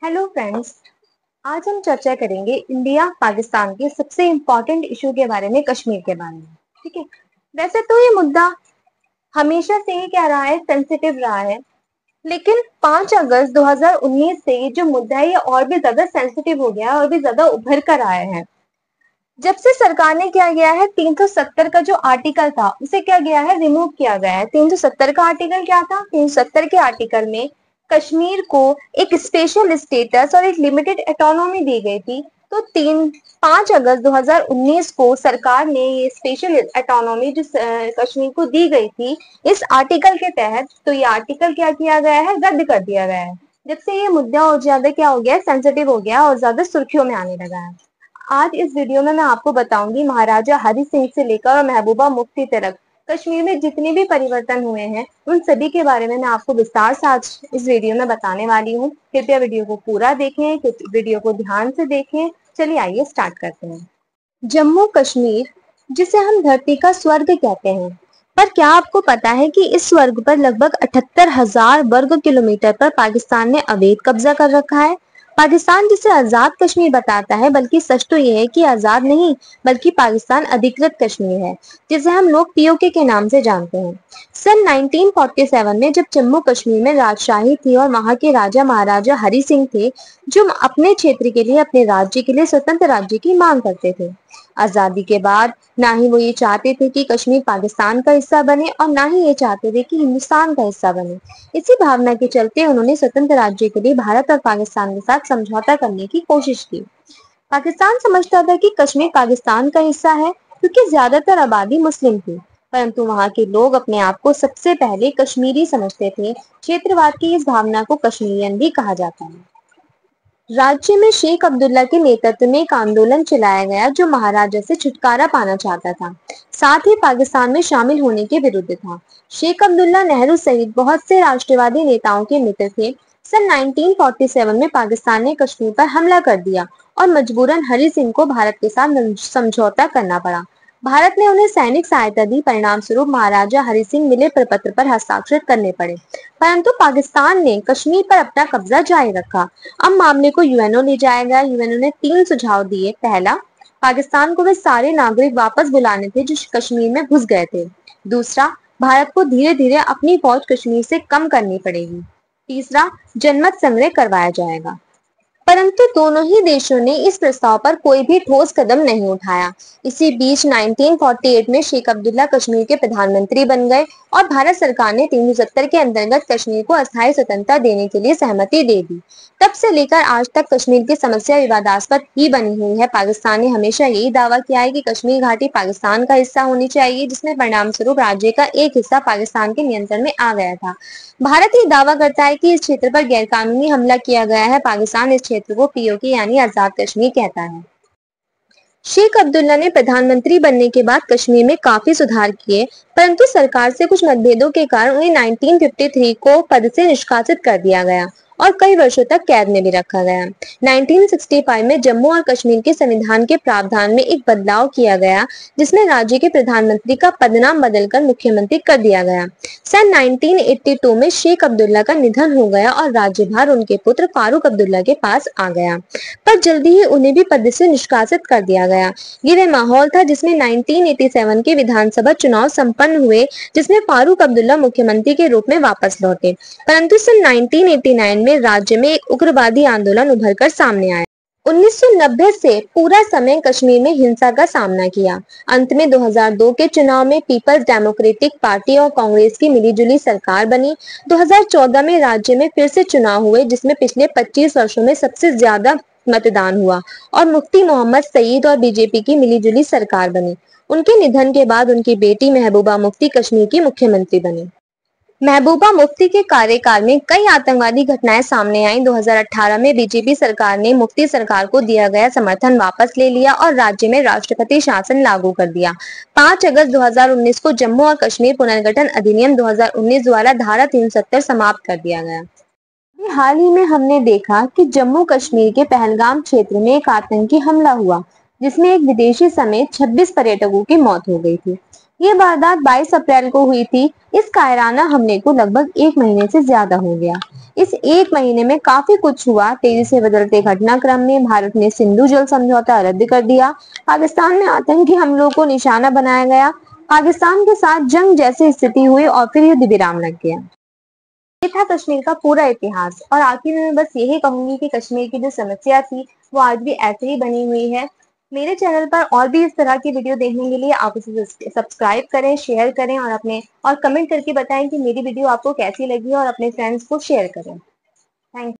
Hello friends, आज हम चर्चा करेंगे इंडिया पाकिस्तान के सबसे इम्पोर्टेंट इशू के बारे में, कश्मीर के बारे में। ठीक है। वैसे तो ये मुद्दा हमेशा से ही क्या रहा है, सेंसिटिव रहा है, लेकिन 5 अगस्त 2019 से ये जो मुद्दा है ये और भी ज्यादा सेंसिटिव हो गया है और भी ज्यादा उभर कर आया है। जब से सरकार ने क्या किया है, 370 का जो आर्टिकल था उसे क्या गया है, रिमूव किया गया है। 370 का आर्टिकल क्या था? 370 के आर्टिकल में कश्मीर को एक स्पेशल स्टेटस और एक लिमिटेड ऑटोनॉमी दी गई थी। तो 5 अगस्त 2019 को सरकार ने ये स्पेशल ऑटोनॉमी जो कश्मीर को दी गई थी इस आर्टिकल के तहत, तो ये आर्टिकल क्या किया गया है, रद्द कर दिया गया है। जब से ये मुद्दा और ज्यादा क्या हो गया है, सेंसिटिव हो गया और ज्यादा सुर्खियों में आने लगा है। आज इस वीडियो में मैं आपको बताऊंगी महाराजा हरि सिंह से लेकर और महबूबा मुफ्ती तक कश्मीर में जितने भी परिवर्तन हुए हैं उन सभी के बारे में मैं आपको विस्तार से आज इस वीडियो में बताने वाली हूँ। कृपया वीडियो को पूरा देखें, वीडियो को ध्यान से देखें। चलिए आइए स्टार्ट करते हैं। जम्मू कश्मीर, जिसे हम धरती का स्वर्ग कहते हैं, पर क्या आपको पता है कि इस स्वर्ग पर लगभग 78,000 वर्ग किलोमीटर पर पाकिस्तान ने अवैध कब्जा कर रखा है। पाकिस्तान जिसे आजाद कश्मीर बताता है, बल्कि सच तो यह है कि आजाद नहीं बल्कि पाकिस्तान अधिकृत कश्मीर है, जिसे हम लोग पीओके के नाम से जानते हैं। सन 1947 में जब जम्मू कश्मीर में राजशाही थी और वहां के राजा महाराजा हरि सिंह थे, जो अपने क्षेत्र के लिए, अपने राज्य के लिए स्वतंत्र राज्य की मांग करते थे। आजादी के बाद ना ही वो ये चाहते थे कि कश्मीर पाकिस्तान का हिस्सा बने और ना ही ये चाहते थे कि हिंदुस्तान का हिस्सा बने। इसी भावना के चलते उन्होंने स्वतंत्र राज्य के लिए भारत और पाकिस्तान के साथ समझौता करने की कोशिश की। पाकिस्तान समझता था कि कश्मीर पाकिस्तान का हिस्सा है क्योंकि ज्यादातर आबादी मुस्लिम थी, परंतु वहां के लोग अपने आप को सबसे पहले कश्मीरी समझते थे। क्षेत्रवाद की इस भावना को कश्मीरियन भी कहा जाता है। राज्य में शेख अब्दुल्ला के नेतृत्व में एक आंदोलन चलाया गया जो महाराजा से छुटकारा पाना चाहता था, साथ ही पाकिस्तान में शामिल होने के विरुद्ध था। शेख अब्दुल्ला नेहरू सहित बहुत से राष्ट्रवादी नेताओं के मित्र थे। सन 1947 में पाकिस्तान ने कश्मीर पर हमला कर दिया और मजबूरन हरि सिंह को भारत के साथ समझौता करना पड़ा। भारत ने उन्हें सैनिक सहायता दी। परिणाम स्वरूप महाराजा हरि सिंह मिले प्रपत्र पर हस्ताक्षर करने पड़े, परंतु पाकिस्तान ने कश्मीर पर अपना कब्जा जारी रखा। अब मामले को यूएनओ ले जाया गया। यूएनओ ने 3 सुझाव दिए। पहला, पाकिस्तान को वे सारे नागरिक वापस बुलाने थे जो कश्मीर में घुस गए थे। दूसरा, भारत को धीरे धीरे अपनी फौज कश्मीर से कम करनी पड़ेगी। तीसरा, जनमत संग्रह करवाया जाएगा। परंतु दोनों ही देशों ने इस प्रस्ताव पर कोई भी ठोस कदम नहीं उठाया। इसी बीच 1948 में शेख अब्दुल्ला कश्मीर के प्रधानमंत्री बन गए और भारत सरकार ने 370 के अंतर्गत कश्मीर को अस्थायी स्वतंत्रता देने के लिए सहमति दे दी। तब से लेकर आज तक कश्मीर की समस्या विवादास्पद ही बनी हुई है। पाकिस्तान ने हमेशा यही दावा किया है कि कश्मीर घाटी पाकिस्तान का हिस्सा होनी चाहिए, जिसमें परिणाम स्वरूप राज्य का एक हिस्सा पाकिस्तान के नियंत्रण में आ गया था। भारत ये दावा करता है कि इस क्षेत्र पर गैरकानूनी हमला किया गया है। पाकिस्तान इस क्षेत्र को पीओके यानी आजाद कश्मीर कहता है। शेख अब्दुल्ला ने प्रधानमंत्री बनने के बाद कश्मीर में काफी सुधार किए, परंतु सरकार से कुछ मतभेदों के कारण उन्हें 1953 को पद से निष्कासित कर दिया गया और कई वर्षों तक कैद में भी रखा गया। 1965 में जम्मू और कश्मीर के संविधान के प्रावधान में एक बदलाव किया गया, जिसमें राज्य के प्रधानमंत्री का पदनाम बदलकर मुख्यमंत्री कर दिया गया। सन 1982 में शेख अब्दुल्ला का निधन हो गया और राज्यभार उनके पुत्र फारूक अब्दुल्ला के पास आ गया, पर जल्दी ही उन्हें भी पद से निष्कासित कर दिया गया। ये वह माहौल था जिसमें 1987 के विधानसभा चुनाव संपन्न हुए, जिसमें फारूक अब्दुल्ला मुख्यमंत्री के रूप में वापस लौटे। परंतु सन 1989 में राज्य में एक उग्रवादी आंदोलन उभर कर सामने आया। 1990 से पूरा समय कश्मीर में हिंसा का सामना किया। अंत में 2002 के चुनाव में पीपल्स डेमोक्रेटिक पार्टी और कांग्रेस की मिलीजुली सरकार बनी। 2014 में राज्य में फिर से चुनाव हुए, जिसमें पिछले 25 वर्षों में सबसे ज्यादा मतदान हुआ और मुफ्ती मोहम्मद सईद और बीजेपी की मिलीजुली सरकार बनी। उनके निधन के बाद उनकी बेटी महबूबा मुफ्ती कश्मीर की मुख्यमंत्री बनी। महबूबा मुफ्ती के कार्यकाल में कई आतंकवादी घटनाएं सामने आईं। 2018 में बीजेपी सरकार ने मुफ्ती सरकार को दिया गया समर्थन वापस ले लिया और राज्य में राष्ट्रपति शासन लागू कर दिया। 5 अगस्त 2019 को जम्मू और कश्मीर पुनर्गठन अधिनियम 2019 द्वारा धारा 370 समाप्त कर दिया गया। हाल ही में हमने देखा कि जम्मू कश्मीर के पहलगाम क्षेत्र में एक आतंकी हमला हुआ, जिसमें एक विदेशी समेत 26 पर्यटकों की मौत हो गई थी। یہ واردات 22 اپریل کو ہوئی تھی۔ اس کائرانہ حملے کو لگ بھگ 1 مہینے سے زیادہ ہو گیا۔ اس 1 مہینے میں کافی کچھ ہوا۔ تیزی سے بدلتے گھٹنا کرم میں بھارت نے سندھو جل سمجھوتا رد کر دیا۔ پاکستان میں آتنکی حملوں کو نشانہ بنایا گیا۔ پاکستان کے ساتھ جنگ جیسی استھتی ہوئی اور پھر یدھ ویرام لگ گیا۔ یہ تھا کشمیر کا پورا اتہاس، اور آخر میں بس یہی کہوں گی کہ کشمیر کی جو سمسیا تھی وہ آج بھی ایسے ہی بنی ہوئی ہے۔ میرے چینل پر اور بھی اس طرح کی ویڈیو دیکھنے کے لیے آپ اسے سبسکرائب کریں، شیئر کریں اور کمنٹ کر کے بتائیں کہ میری ویڈیو آپ کو کیسی لگی اور اپنے فرینڈز کو شیئر کریں۔ Thank you.